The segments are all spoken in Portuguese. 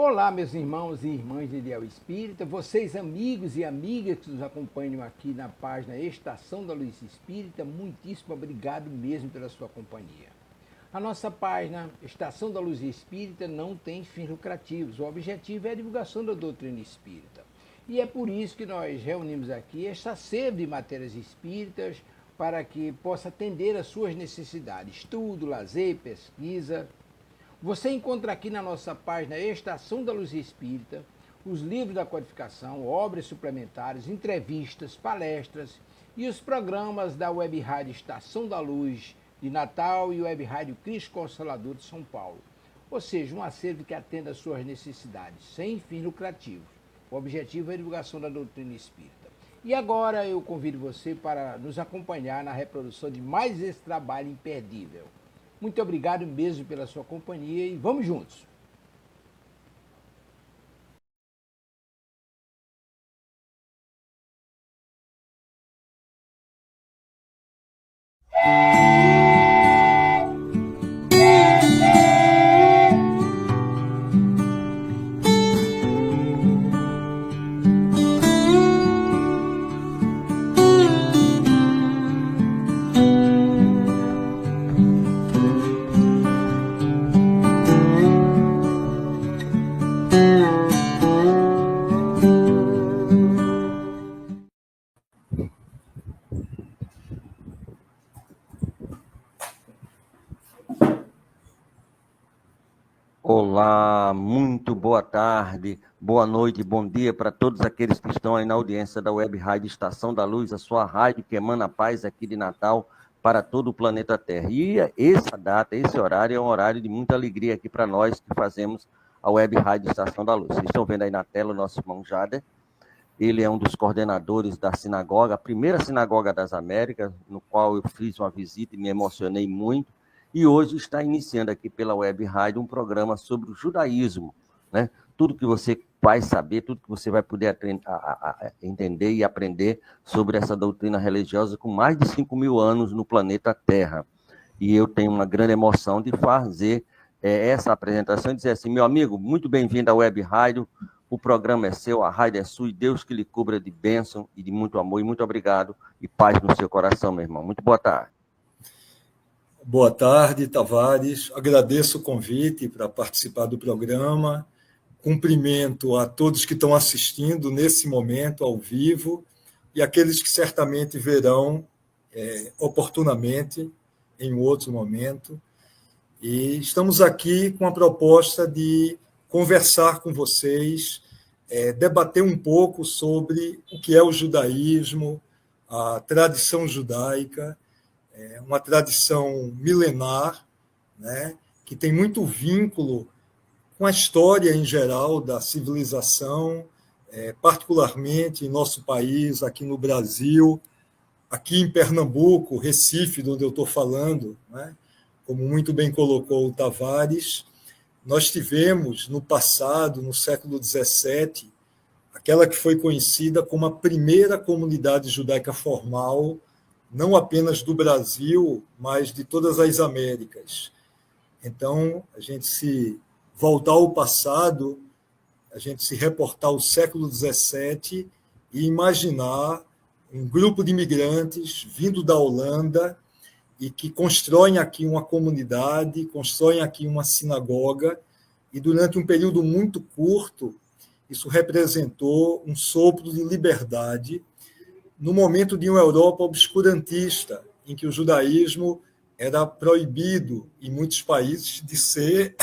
Olá, meus irmãos e irmãs de Ideal Espírita, vocês amigos e amigas que nos acompanham aqui na página Estação da Luz Espírita, muitíssimo obrigado mesmo pela sua companhia. A nossa página Estação da Luz Espírita não tem fins lucrativos, o objetivo é a divulgação da doutrina espírita. E é por isso que nós reunimos aqui esta sede de matérias espíritas para que possa atender às suas necessidades, estudo, lazer, pesquisa. Você encontra aqui na nossa página Estação da Luz Espírita os livros da codificação, obras suplementares, entrevistas, palestras e os programas da Web Rádio Estação da Luz de Natal e Web Rádio Cristo Consolador de São Paulo. Ou seja, um acervo que atenda às suas necessidades, sem fins lucrativos. O objetivo é a divulgação da doutrina espírita. E agora eu convido você para nos acompanhar na reprodução de mais esse trabalho imperdível. Muito obrigado mesmo pela sua companhia e vamos juntos! Olá, muito boa tarde, boa noite, bom dia para todos aqueles que estão aí na audiência da Web Rádio Estação da Luz, a sua rádio que emana paz aqui de Natal para todo o planeta Terra. E essa data, esse horário é um horário de muita alegria aqui para nós que fazemos a Web Rádio Estação da Luz. Vocês estão vendo aí na tela o nosso irmão Jader. Ele é um dos coordenadores da sinagoga, a primeira sinagoga das Américas, no qual eu fiz uma visita e me emocionei muito. E hoje está iniciando aqui pela Web Rádio um programa sobre o judaísmo, né? Tudo que você vai saber, tudo que você vai poder entender e aprender sobre essa doutrina religiosa com mais de 5.000 anos no planeta Terra. E eu tenho uma grande emoção de fazer essa apresentação e dizer assim, meu amigo, muito bem-vindo à Web Rádio, o programa é seu, a rádio é sua, e Deus que lhe cubra de bênção e de muito amor, e muito obrigado, e paz no seu coração, meu irmão. Muito boa tarde. Boa tarde, Tavares. Agradeço o convite para participar do programa. Cumprimento a todos que estão assistindo nesse momento, ao vivo, e aqueles que certamente verão oportunamente em outro momento. E estamos aqui com a proposta de conversar com vocês, debater um pouco sobre o que é o judaísmo, a tradição judaica, uma tradição milenar, né, que tem muito vínculo com a história em geral da civilização, particularmente em nosso país, aqui no Brasil, aqui em Pernambuco, Recife, de onde eu estou falando, né, como muito bem colocou o Tavares. Nós tivemos, no passado, no século XVII, aquela que foi conhecida como a primeira comunidade judaica formal, não apenas do Brasil, mas de todas as Américas. Então, a gente se voltar ao passado, a gente se reportar ao século XVII e imaginar um grupo de imigrantes vindo da Holanda e que constroem aqui uma comunidade, constroem aqui uma sinagoga, e durante um período muito curto, isso representou um sopro de liberdade no momento de uma Europa obscurantista, em que o judaísmo era proibido em muitos países de ser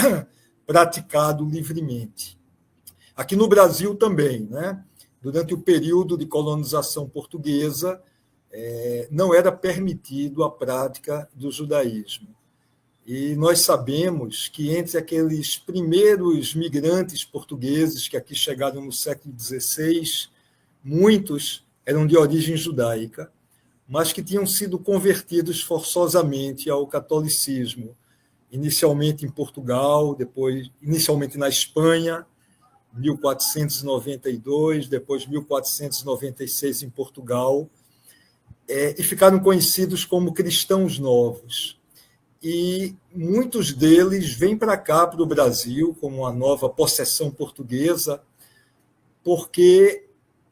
praticado livremente. Aqui no Brasil também, né? Durante o período de colonização portuguesa, não era permitido a prática do judaísmo. E nós sabemos que entre aqueles primeiros migrantes portugueses que aqui chegaram no século XVI, muitos eram de origem judaica, mas que tinham sido convertidos forçosamente ao catolicismo, inicialmente em Portugal, depois inicialmente na Espanha, 1492, depois 1496 em Portugal, e ficaram conhecidos como cristãos novos. e muitos deles vêm para cá, para o Brasil, como uma nova possessão portuguesa, porque,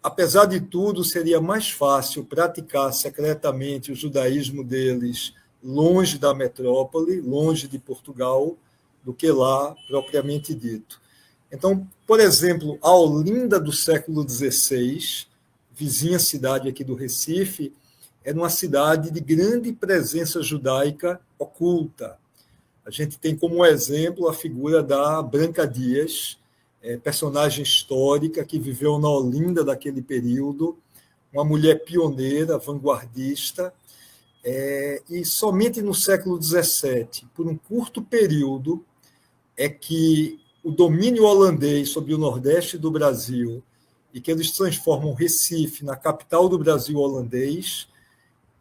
apesar de tudo, seria mais fácil praticar secretamente o judaísmo deles longe da metrópole, longe de Portugal, do que lá, propriamente dito. Então, por exemplo, a Olinda do século XVI, vizinha cidade aqui do Recife, era uma cidade de grande presença judaica oculta. A gente tem como exemplo a figura da Branca Dias, personagem histórica que viveu na Olinda daquele período, uma mulher pioneira, vanguardista, e somente no século XVII, por um curto período, é que o domínio holandês sobre o Nordeste do Brasil e que eles transformam Recife na capital do Brasil holandês,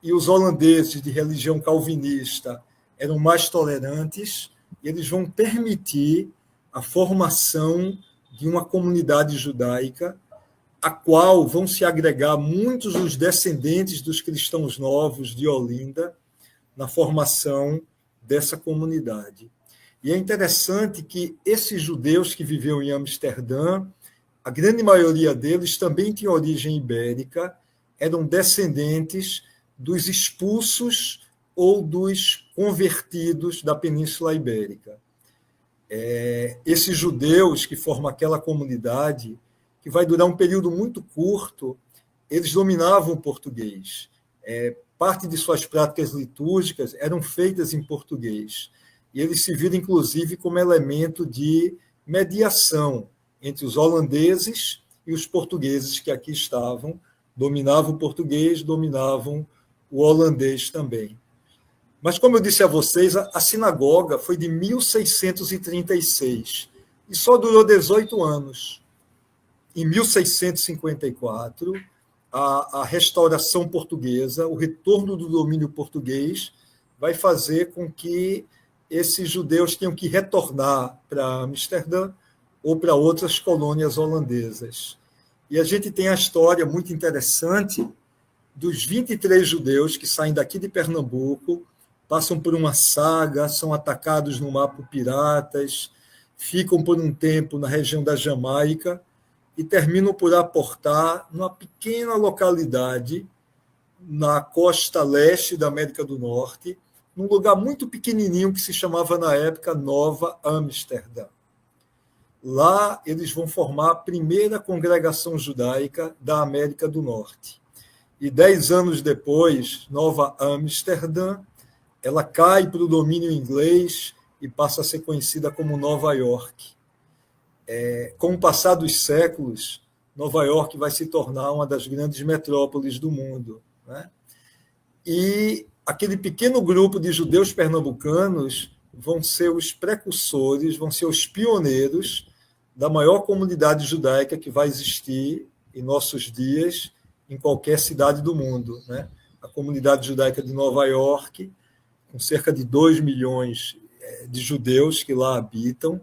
e os holandeses de religião calvinista eram mais tolerantes, e eles vão permitir a formação de uma comunidade judaica, a qual vão se agregar muitos dos descendentes dos cristãos novos de Olinda na formação dessa comunidade. E é interessante que esses judeus que viviam em Amsterdã, a grande maioria deles também tinha origem ibérica, eram descendentes dos expulsos ou dos convertidos da Península Ibérica. Esses judeus que formam aquela comunidade, que vai durar um período muito curto, eles dominavam o português. Parte de suas práticas litúrgicas eram feitas em português. E eles se viram, inclusive, como elemento de mediação entre os holandeses e os portugueses que aqui estavam. Dominavam o português, dominavam o holandês também. Mas, como eu disse a vocês, a sinagoga foi de 1636 e só durou 18 anos. Em 1654, a restauração portuguesa, o retorno do domínio português, vai fazer com que esses judeus tenham que retornar para Amsterdã ou para outras colônias holandesas. E a gente tem a história muito interessante dos 23 judeus que saem daqui de Pernambuco, passam por uma saga, são atacados no mar por piratas, ficam por um tempo na região da Jamaica e terminam por aportar numa pequena localidade na costa leste da América do Norte, num lugar muito pequenininho que se chamava, na época, Nova Amsterdã. Lá eles vão formar a primeira congregação judaica da América do Norte. E 10 anos depois, Nova Amsterdã, ela cai para o domínio inglês e passa a ser conhecida como Nova York. Com o passar dos séculos, Nova York vai se tornar uma das grandes metrópoles do mundo, né? E aquele pequeno grupo de judeus pernambucanos vão ser os precursores, vão ser os pioneiros da maior comunidade judaica que vai existir em nossos dias em qualquer cidade do mundo, né? A comunidade judaica de Nova York, com cerca de 2 milhões de judeus que lá habitam,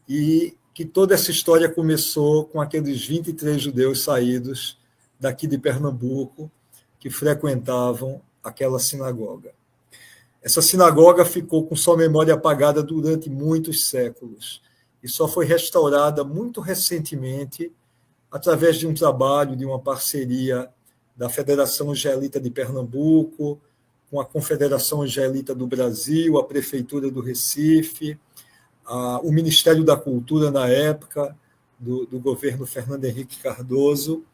e que toda essa história começou com aqueles 23 judeus saídos daqui de Pernambuco, que frequentavam aquela sinagoga. Essa sinagoga ficou com sua memória apagada durante muitos séculos e só foi restaurada muito recentemente através de um trabalho, de uma parceria da Federação Israelita de Pernambuco, com a Confederação Israelita do Brasil, a Prefeitura do Recife, o Ministério da Cultura, na época, do governo Fernando Henrique Cardoso,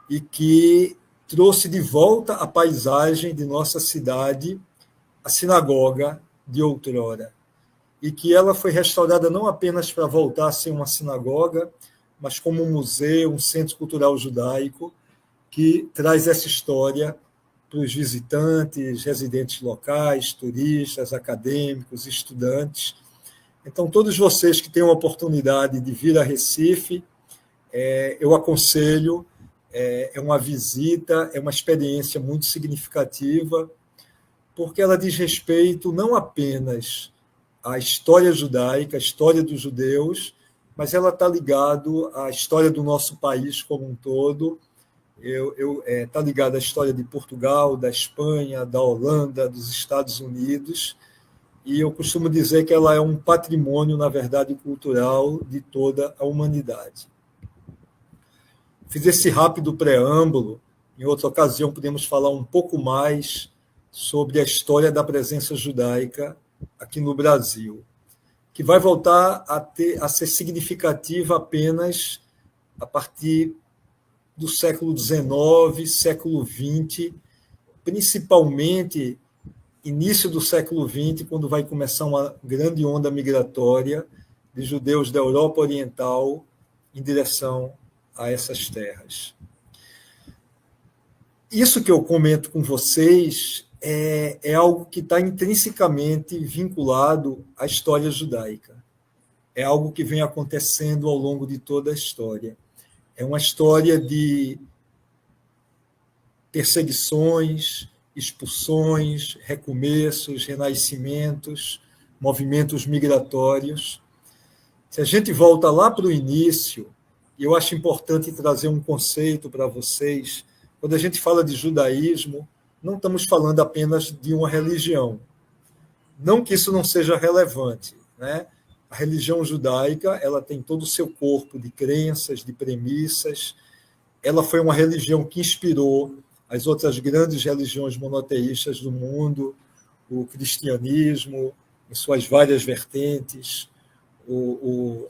e que trouxe de volta a paisagem de nossa cidade, a sinagoga de outrora, e que ela foi restaurada não apenas para voltar a ser uma sinagoga, mas como um museu, um centro cultural judaico, que traz essa história para os visitantes, residentes locais, turistas, acadêmicos, estudantes. Então, todos vocês que têm a oportunidade de vir a Recife, eu aconselho, é uma visita, é uma experiência muito significativa, porque ela diz respeito não apenas à história judaica, à história dos judeus, mas ela está ligado à história do nosso país como um todo, está ligada à história de Portugal, da Espanha, da Holanda, dos Estados Unidos, e eu costumo dizer que ela é um patrimônio, na verdade, cultural de toda a humanidade. Fiz esse rápido preâmbulo. Em outra ocasião, podemos falar um pouco mais sobre a história da presença judaica aqui no Brasil, que vai voltar a ser significativa apenas a partir do século XIX, século XX, principalmente início do século XX, quando vai começar uma grande onda migratória de judeus da Europa Oriental em direção a essas terras. Isso que eu comento com vocês é algo que está intrinsecamente vinculado à história judaica. É algo que vem acontecendo ao longo de toda a história. É uma história de perseguições, expulsões, recomeços, renascimentos, movimentos migratórios. Se a gente volta lá para o início, e eu acho importante trazer um conceito para vocês, quando a gente fala de judaísmo, não estamos falando apenas de uma religião. Não que isso não seja relevante, né? A religião judaica, ela tem todo o seu corpo de crenças, de premissas. Ela foi uma religião que inspirou as outras grandes religiões monoteístas do mundo, o cristianismo, em suas várias vertentes,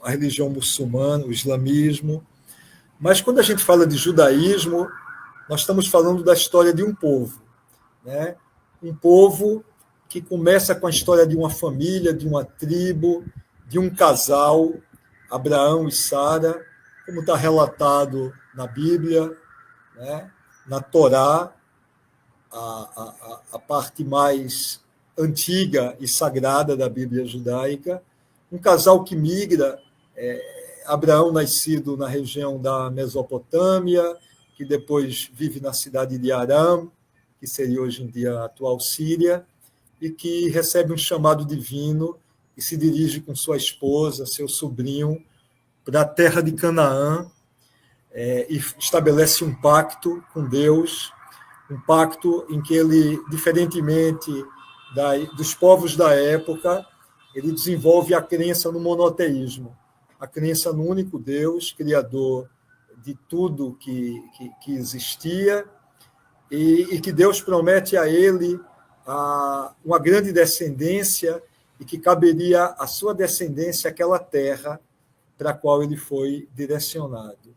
a religião muçulmana, o islamismo. Mas quando a gente fala de judaísmo, nós estamos falando da história de um povo, né? Um povo que começa com a história de uma família, de uma tribo, de um casal, Abraão e Sara, como está relatado na Bíblia, né? Na Torá, a parte mais antiga e sagrada da Bíblia judaica. Um casal que migra, Abraão nascido na região da Mesopotâmia, que depois vive na cidade de Aram, que seria hoje em dia a atual Síria, e que recebe um chamado divino e se dirige com sua esposa, seu sobrinho, para a terra de Canaã, e estabelece um pacto com Deus, um pacto em que ele, diferentemente dos povos da época, ele desenvolve a crença no monoteísmo, a crença no único Deus, criador de tudo que existia, e que Deus promete a ele uma grande descendência e que caberia à sua descendência aquela terra para a qual ele foi direcionado.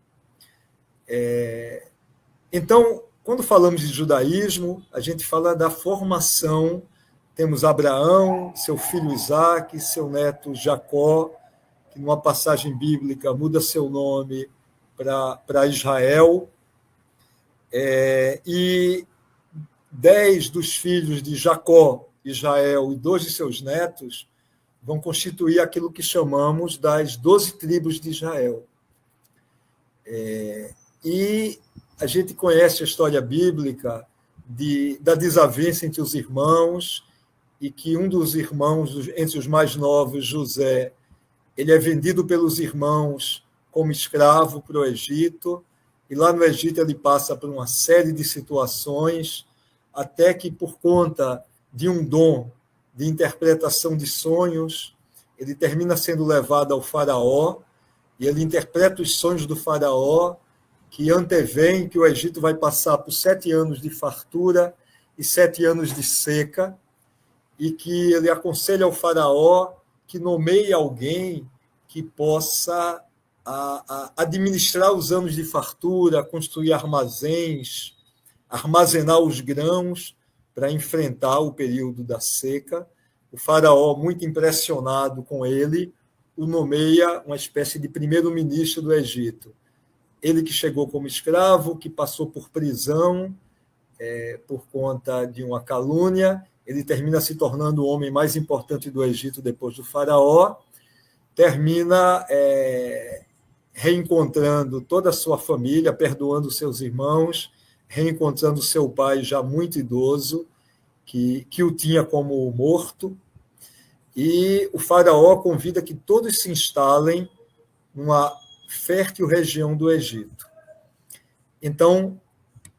Então, quando falamos de judaísmo, a gente fala da formação. Temos Abraão, seu filho Isaque, seu neto Jacó, que numa passagem bíblica muda seu nome para Israel, e 10 dos filhos de Jacó, Israel, e 2 de seus netos vão constituir aquilo que chamamos das 12 tribos de Israel. E a gente conhece a história bíblica da desavença entre os irmãos, e que um dos irmãos, entre os mais novos, José, ele é vendido pelos irmãos como escravo para o Egito, e lá no Egito ele passa por uma série de situações, até que, por conta de um dom de interpretação de sonhos, ele termina sendo levado ao faraó, e ele interpreta os sonhos do faraó, que antevém que o Egito vai passar por 7 anos de fartura e 7 anos de seca, e que ele aconselha ao faraó que nomeie alguém que possa administrar os anos de fartura, construir armazéns, armazenar os grãos para enfrentar o período da seca. O faraó, muito impressionado com ele, o nomeia uma espécie de primeiro-ministro do Egito. Ele que chegou como escravo, que passou por prisão por conta de uma calúnia, ele termina se tornando o homem mais importante do Egito depois do faraó, termina reencontrando toda a sua família, perdoando seus irmãos, reencontrando seu pai já muito idoso, que o tinha como morto, e o faraó convida que todos se instalem numa fértil região do Egito. Então,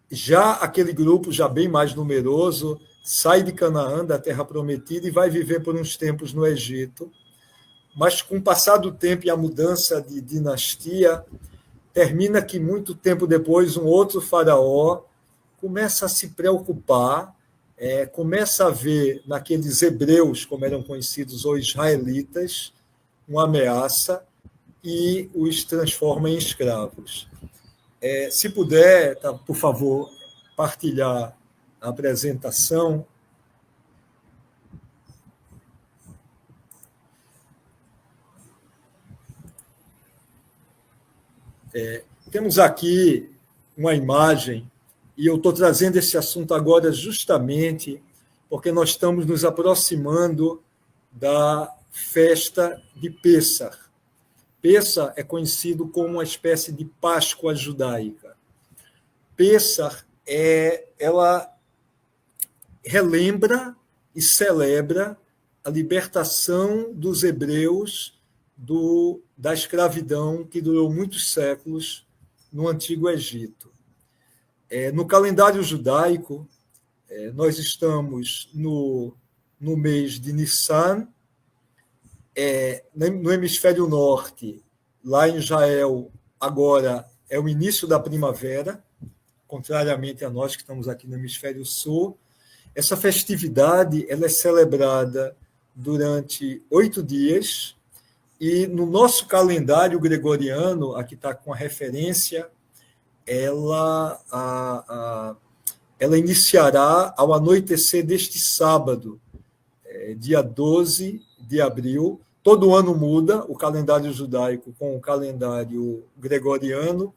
já aquele grupo, já bem mais numeroso, sai de Canaã, da terra prometida, e vai viver por uns tempos no Egito. Mas, com o passar do tempo e a mudança de dinastia, termina que, muito tempo depois, um outro faraó começa a se preocupar, começa a ver naqueles hebreus, como eram conhecidos, ou israelitas, uma ameaça e os transforma em escravos. Se puder, tá, por favor, partilhar a apresentação. Temos aqui uma imagem, e eu estou trazendo esse assunto agora justamente porque nós estamos nos aproximando da festa de Pêssar. Pêssar é conhecido como uma espécie de Páscoa judaica. Pêssar ela relembra e celebra a libertação dos hebreus da escravidão que durou muitos séculos no Antigo Egito. No calendário judaico, nós estamos no mês de Nissan. No hemisfério norte, lá em Israel, agora é o início da primavera, contrariamente a nós que estamos aqui no hemisfério sul. Essa festividade ela é celebrada durante 8 dias, e no nosso calendário gregoriano, aqui está com a referência, ela iniciará ao anoitecer deste sábado, dia 12 de abril. Todo ano muda o calendário judaico com o calendário gregoriano,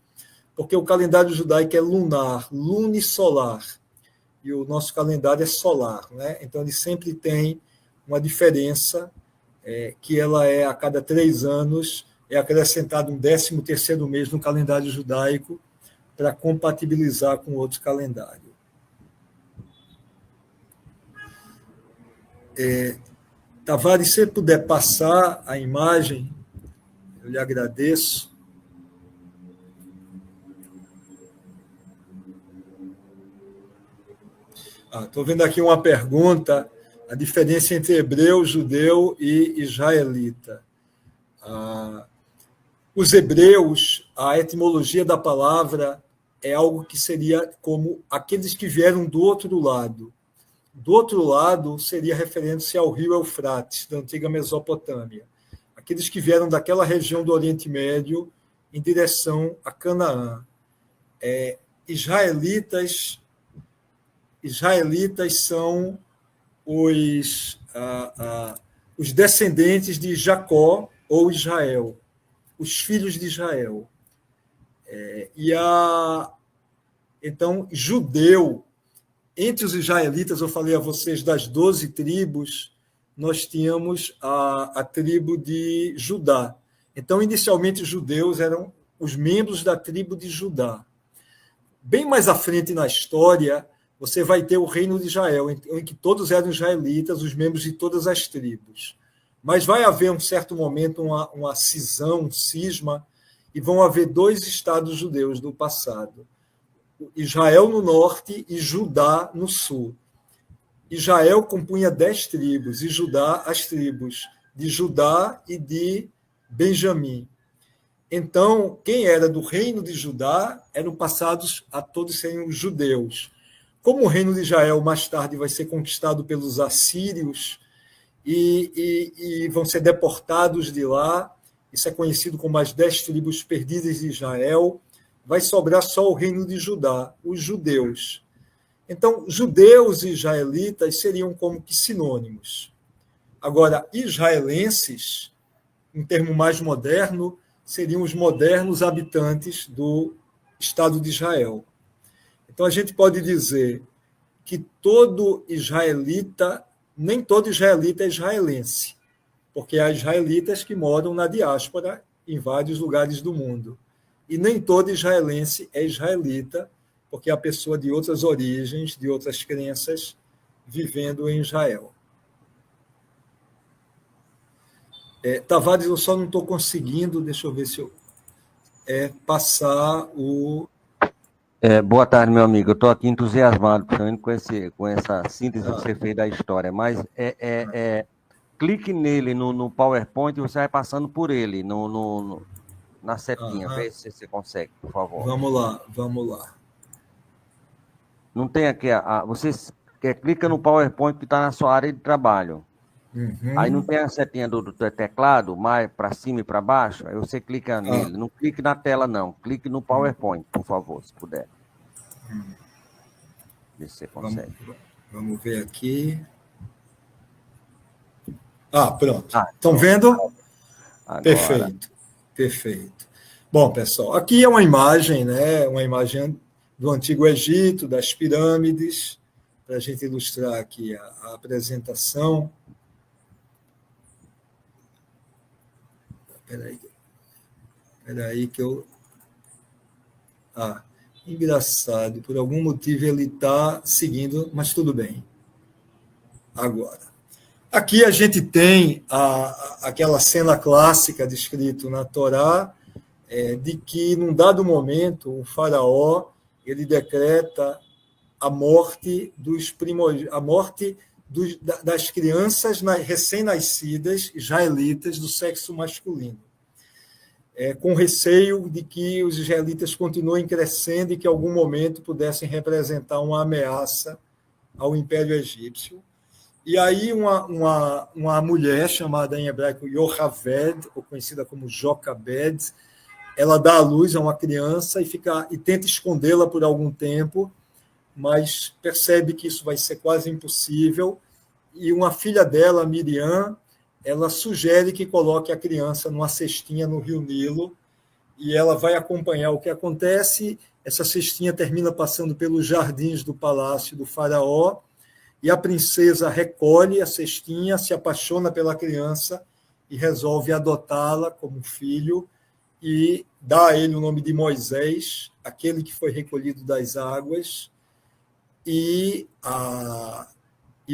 porque o calendário judaico é lunar, lunisolar, e o nosso calendário é solar, né? Então ele sempre tem uma diferença, que ela a cada 3 anos, é acrescentado um 13º mês no calendário judaico para compatibilizar com outro calendário. Tavares, se você puder passar a imagem, eu lhe agradeço. Estou vendo aqui uma pergunta, a diferença entre hebreu, judeu e israelita. Os hebreus, a etimologia da palavra é algo que seria como aqueles que vieram do outro lado. Do outro lado seria referente-se ao rio Eufrates, da antiga Mesopotâmia. Aqueles que vieram daquela região do Oriente Médio em direção a Canaã. Israelitas são os descendentes de Jacó ou Israel, os filhos de Israel. Então, judeu, entre os israelitas, eu falei a vocês das 12 tribos, nós tínhamos a tribo de Judá. Então, inicialmente, os judeus eram os membros da tribo de Judá. Bem mais à frente na história, você vai ter o reino de Israel, em que todos eram israelitas, os membros de todas as tribos. Mas vai haver, um certo momento, uma cisão, um cisma, e vão haver 2 estados judeus do passado. Israel no norte e Judá no sul. Israel compunha 10 tribos, e Judá as tribos de Judá e de Benjamim. Então, quem era do reino de Judá eram passados a todos serem os judeus. Como o reino de Israel mais tarde vai ser conquistado pelos assírios e vão ser deportados de lá, isso é conhecido como as 10 tribos perdidas de Israel, vai sobrar só o reino de Judá, os judeus. Então, judeus e israelitas seriam como que sinônimos. Agora, israelenses, um termo mais moderno, seriam os modernos habitantes do Estado de Israel. Então, a gente pode dizer que todo israelita, nem todo israelita é israelense, porque há israelitas que moram na diáspora em vários lugares do mundo. E nem todo israelense é israelita, porque há pessoa de outras origens, de outras crenças, vivendo em Israel. Tavares, eu só não estou conseguindo, deixa eu ver se eu passar o... Boa tarde, meu amigo. Eu estou aqui entusiasmado, principalmente com essa síntese que você fez da história, mas clique nele no PowerPoint e você vai passando por ele, na setinha. Vê se você consegue, por favor. Vamos lá. Não tem aqui, você clica no PowerPoint que está na sua área de trabalho. Uhum. Aí não tem a setinha do teclado, mais para cima e para baixo, aí você clica nele. Não clique na tela, não. Clique no PowerPoint, por favor, se puder. Vê se você consegue. Vamos ver aqui. Pronto. Estão vendo? Agora. Perfeito. Bom, pessoal, aqui é uma imagem, né? Uma imagem do Antigo Egito, das pirâmides, para a gente ilustrar aqui a apresentação. Espera aí que eu... engraçado, por algum motivo ele está seguindo, mas tudo bem. Agora, aqui a gente tem aquela cena clássica descrita na Torá, de que, num dado momento, o faraó ele decreta a morte das crianças recém-nascidas israelitas do sexo masculino, com receio de que os israelitas continuem crescendo e que, em algum momento, pudessem representar uma ameaça ao Império Egípcio. E aí uma mulher chamada em hebraico Yocheved, ou conhecida como Jocabed, ela dá à luz a uma criança e tenta escondê-la por algum tempo, mas percebe que isso vai ser quase impossível, e uma filha dela, Miriam, ela sugere que coloque a criança numa cestinha no rio Nilo, e ela vai acompanhar o que acontece. Essa cestinha termina passando pelos jardins do palácio do faraó, e a princesa recolhe a cestinha, se apaixona pela criança e resolve adotá-la como filho, e dá a ele o nome de Moisés, aquele que foi recolhido das águas, e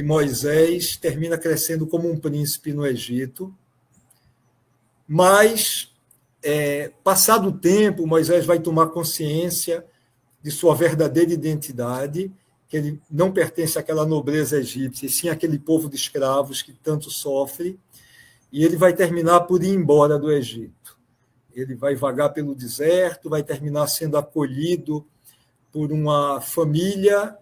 Moisés termina crescendo como um príncipe no Egito. Mas, passado o tempo, Moisés vai tomar consciência de sua verdadeira identidade, que ele não pertence àquela nobreza egípcia, e sim àquele povo de escravos que tanto sofre, e ele vai terminar por ir embora do Egito. Ele vai vagar pelo deserto, vai terminar sendo acolhido por uma família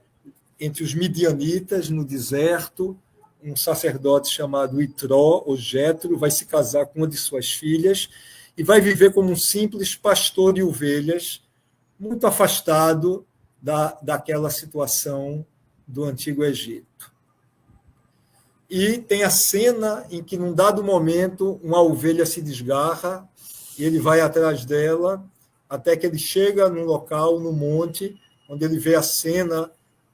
entre os midianitas no deserto. Um sacerdote chamado Itró, ou Jetro, vai se casar com uma de suas filhas e vai viver como um simples pastor de ovelhas, muito afastado daquela situação do Antigo Egito. E tem a cena em que, num dado momento, uma ovelha se desgarra, e ele vai atrás dela, até que ele chega num local, no monte, onde ele vê a cena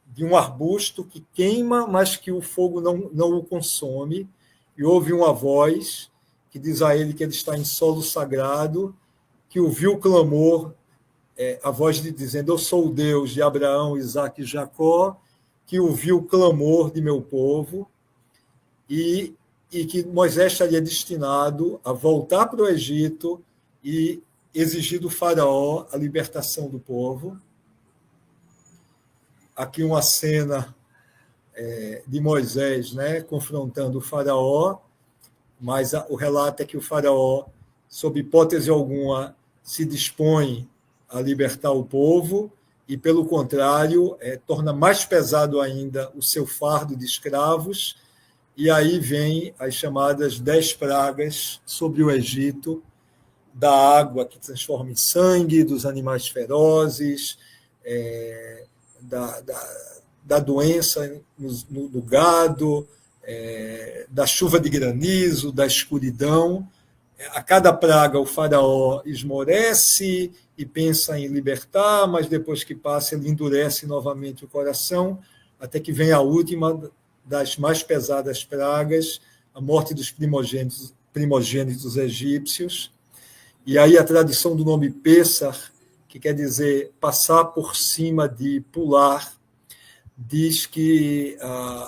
de um arbusto que queima, mas que o fogo não o consome, e ouve uma voz que diz a ele que ele está em solo sagrado, que ouviu o clamor, a voz dizendo: eu sou o Deus de Abraão, Isaque e Jacó, que ouviu o clamor de meu povo, e que Moisés estaria destinado a voltar para o Egito e exigir do faraó a libertação do povo. Aqui uma cena de Moisés, né, confrontando o faraó, mas o relato é que o faraó, sob hipótese alguma, se dispõe a libertar o povo e, pelo contrário, torna mais pesado ainda o seu fardo de escravos, e aí vem as chamadas 10 pragas sobre o Egito, da água que transforma em sangue, dos animais ferozes, da doença no gado, da chuva de granizo, da escuridão. A cada praga o faraó esmorece e pensa em libertar, mas depois que passa ele endurece novamente o coração, até que vem a última das mais pesadas pragas, a morte dos primogênitos egípcios. E aí a tradição do nome Pessah, que quer dizer passar por cima de pular, diz que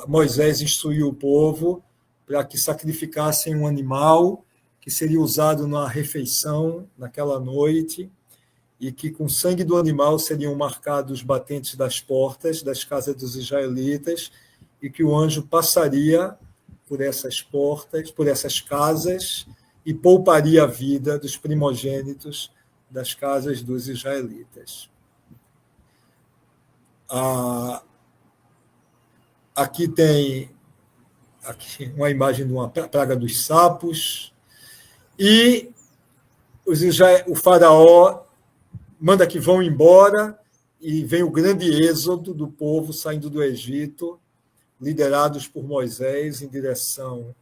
Moisés instruiu o povo para que sacrificassem um animal que seria usado na refeição naquela noite, e que com o sangue do animal seriam marcados os batentes das portas das casas dos israelitas, e que o anjo passaria por essas portas, por essas casas, e pouparia a vida dos primogênitos das casas dos israelitas. Aqui tem uma imagem de uma praga dos sapos, e o faraó manda que vão embora, e vem o grande êxodo do povo saindo do Egito, liderados por Moisés em direção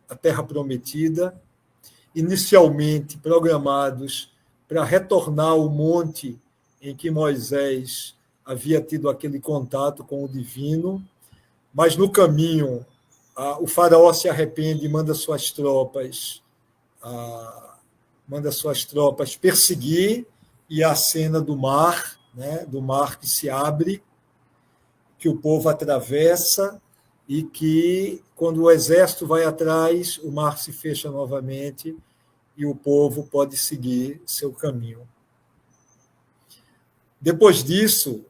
à Terra Prometida, inicialmente programados para retornar ao monte em que Moisés havia tido aquele contato com o divino, mas no caminho o faraó se arrepende e manda suas tropas perseguir, e a cena do mar, né, do mar que se abre, que o povo atravessa, e que, quando o exército vai atrás, o mar se fecha novamente e o povo pode seguir seu caminho. Depois disso,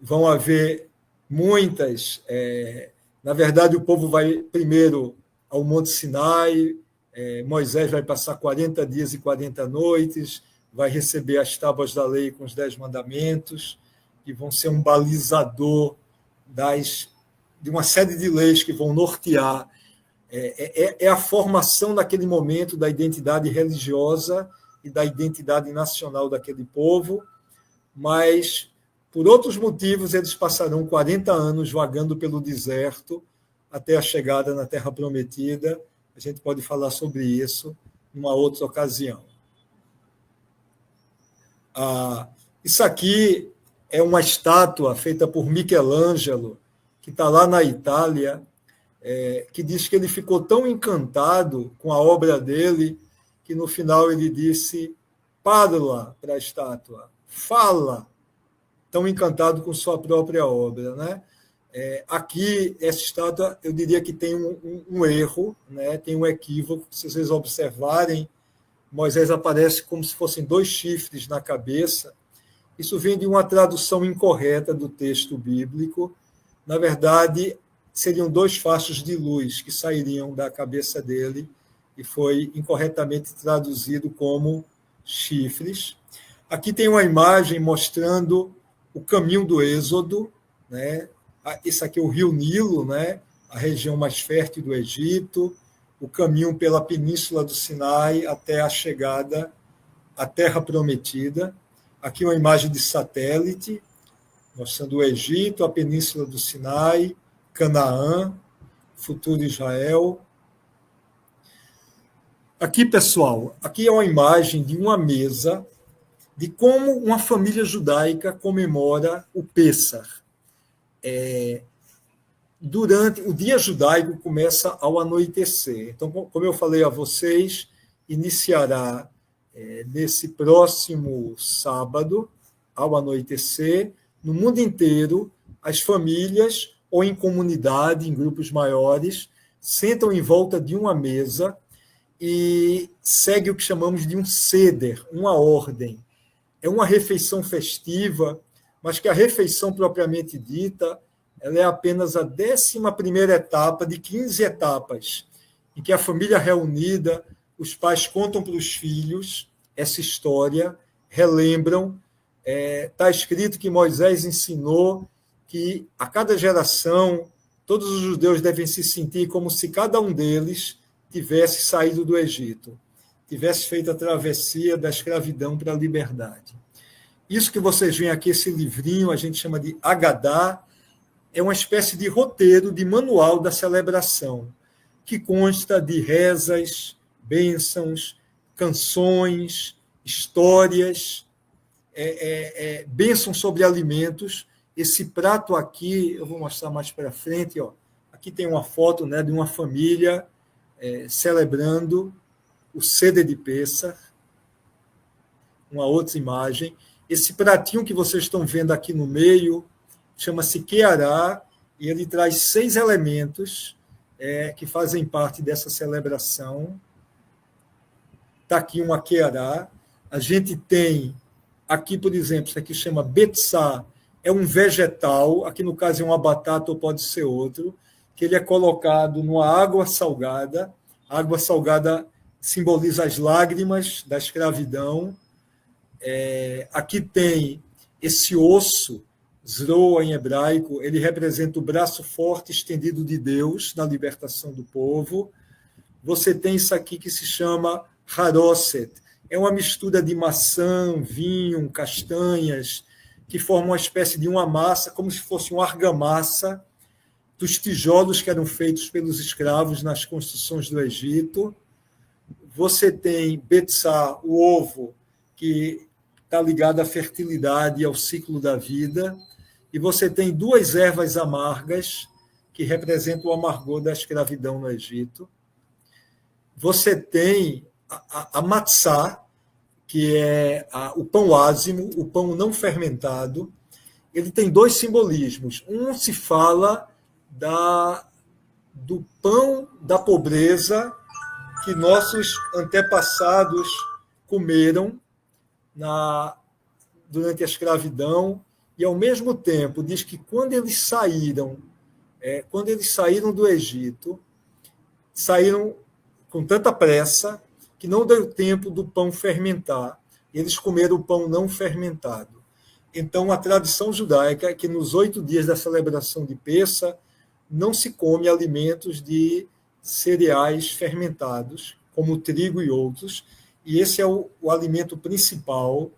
vão haver muitas... na verdade, o povo vai primeiro ao Monte Sinai, Moisés vai passar 40 dias e 40 noites, vai receber as tábuas da lei com os 10 mandamentos, que vão ser um balizador de uma série de leis que vão nortear. É a formação naquele momento da identidade religiosa e da identidade nacional daquele povo, mas, por outros motivos, eles passarão 40 anos vagando pelo deserto até a chegada na Terra Prometida. A gente pode falar sobre isso numa outra ocasião. Isso aqui é uma estátua feita por Michelangelo, que está lá na Itália, que diz que ele ficou tão encantado com a obra dele que no final ele disse: parla para a estátua, fala, tão encantado com sua própria obra, né? Aqui, essa estátua, eu diria que tem um erro, né? Tem um equívoco. Se vocês observarem, Moisés aparece como se fossem 2 chifres na cabeça. Isso vem de uma tradução incorreta do texto bíblico. Na verdade, seriam 2 fachos de luz que sairiam da cabeça dele, e foi incorretamente traduzido como chifres. Aqui tem uma imagem mostrando o caminho do Êxodo, né? Esse aqui é o Rio Nilo, né? A região mais fértil do Egito, o caminho pela Península do Sinai até a chegada à Terra Prometida. Aqui uma imagem de satélite, mostrando o Egito, a Península do Sinai, Canaã, futuro Israel. Aqui, pessoal, aqui é uma imagem de uma mesa de como uma família judaica comemora o Pêssar. Durante o dia judaico começa ao anoitecer. Então, como eu falei a vocês, iniciará nesse próximo sábado, ao anoitecer, no mundo inteiro, as famílias, ou em comunidade, em grupos maiores, sentam em volta de uma mesa e segue o que chamamos de um seder, uma ordem. É uma refeição festiva, mas que a refeição propriamente dita, ela é apenas a 11ª etapa de 15 etapas, em que a família reunida, os pais contam para os filhos essa história, relembram. Está escrito que Moisés ensinou que a cada geração todos os judeus devem se sentir como se cada um deles tivesse saído do Egito, tivesse feito a travessia da escravidão para a liberdade. Isso que vocês veem aqui, esse livrinho, a gente chama de Agadá, é uma espécie de roteiro, de manual da celebração, que consta de rezas, bênçãos, canções, histórias, bênçãos sobre alimentos. Esse prato aqui, eu vou mostrar mais para frente, ó. Aqui tem uma foto, né, de uma família celebrando o Seder de Pêssar, uma outra imagem. Esse pratinho que vocês estão vendo aqui no meio chama-se Queará, e ele traz 6 elementos que fazem parte dessa celebração. Está aqui uma Queará. A gente tem aqui, por exemplo, isso aqui chama betsá, é um vegetal, aqui no caso é uma batata ou pode ser outro, que ele é colocado numa água salgada. A água salgada simboliza as lágrimas da escravidão. Aqui tem esse osso, zroa em hebraico, ele representa o braço forte estendido de Deus na libertação do povo. Você tem isso aqui que se chama haroset, é uma mistura de maçã, vinho, castanhas, que formam uma espécie de uma massa, como se fosse uma argamassa, dos tijolos que eram feitos pelos escravos nas construções do Egito. Você tem betsá, o ovo, que está ligado à fertilidade e ao ciclo da vida. E você tem duas ervas amargas, que representam o amargor da escravidão no Egito. Você tem a matzá, que é o pão ázimo, o pão não fermentado. Ele tem dois simbolismos. Um se fala do pão da pobreza que nossos antepassados comeram durante a escravidão, e, ao mesmo tempo, diz que quando eles saíram do Egito, saíram com tanta pressa que não deu tempo do pão fermentar. Eles comeram o pão não fermentado. Então, a tradição judaica é que nos 8 dias da celebração de Pêssar não se come alimentos de cereais fermentados, como o trigo e outros, e esse é o alimento principal,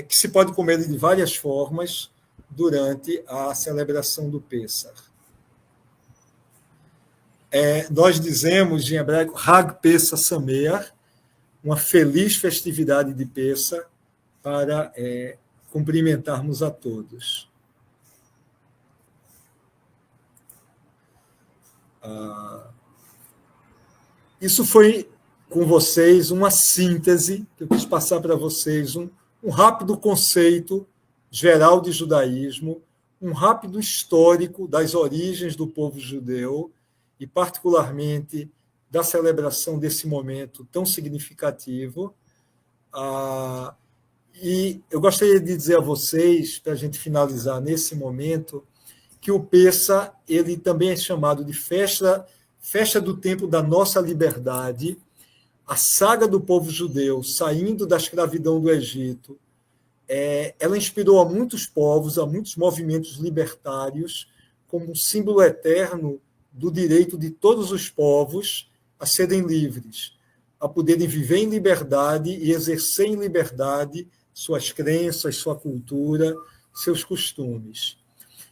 que se pode comer de várias formas durante a celebração do Pêssar. Nós dizemos em hebraico Hag Pessah Sameach, uma feliz festividade de Pêssar, para cumprimentarmos a todos. Isso foi com vocês uma síntese que eu quis passar para vocês, um rápido conceito geral de judaísmo, um rápido histórico das origens do povo judeu e, particularmente, da celebração desse momento tão significativo. E eu gostaria de dizer a vocês, para a gente finalizar nesse momento, que o Pêssar ele também é chamado de festa do tempo da nossa liberdade. A saga do povo judeu saindo da escravidão do Egito, ela inspirou a muitos povos, a muitos movimentos libertários, como um símbolo eterno do direito de todos os povos a serem livres, a poderem viver em liberdade e exercer em liberdade suas crenças, sua cultura, seus costumes.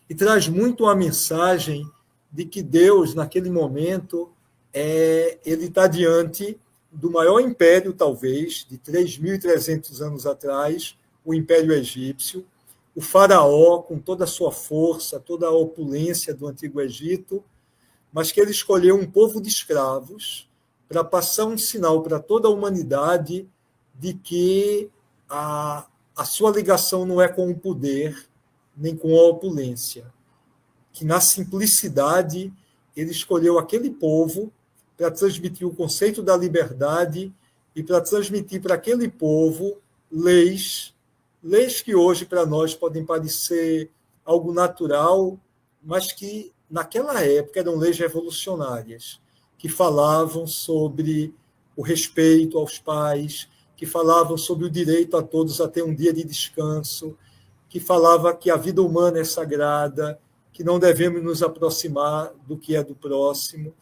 E traz muito a mensagem de que Deus, naquele momento, ele está diante do maior império, talvez, de 3.300 anos atrás, o Império Egípcio, o faraó, com toda a sua força, toda a opulência do Antigo Egito, mas que ele escolheu um povo de escravos para passar um sinal para toda a humanidade de que a sua ligação não é com o poder, nem com a opulência, que na simplicidade ele escolheu aquele povo para transmitir o conceito da liberdade e para transmitir para aquele povo leis que hoje para nós podem parecer algo natural, mas que naquela época eram leis revolucionárias, que falavam sobre o respeito aos pais, que falavam sobre o direito a todos a ter um dia de descanso, que falava que a vida humana é sagrada, que não devemos nos aproximar do que é do próximo,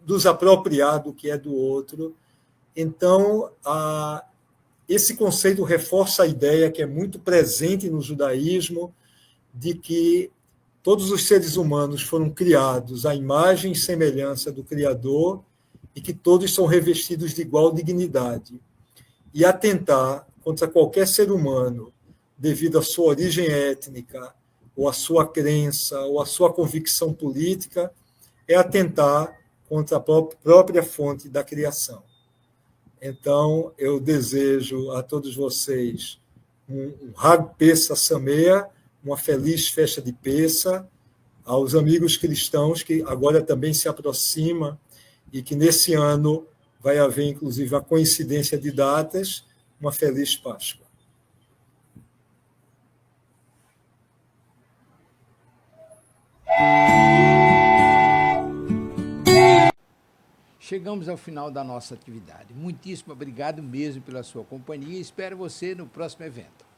nos apropriar do que é do outro. Então, esse conceito reforça a ideia que é muito presente no judaísmo de que todos os seres humanos foram criados à imagem e semelhança do Criador e que todos são revestidos de igual dignidade. E atentar contra qualquer ser humano, devido à sua origem étnica, ou à sua crença, ou à sua convicção política, é atentar contra a própria fonte da criação. Então, eu desejo a todos vocês um Hag Pessah Sameach, uma feliz festa de Pêssar, aos amigos cristãos que agora também se aproximam e que nesse ano vai haver, inclusive, a coincidência de datas, uma feliz Páscoa. Chegamos ao final da nossa atividade. Muitíssimo obrigado mesmo pela sua companhia e espero você no próximo evento.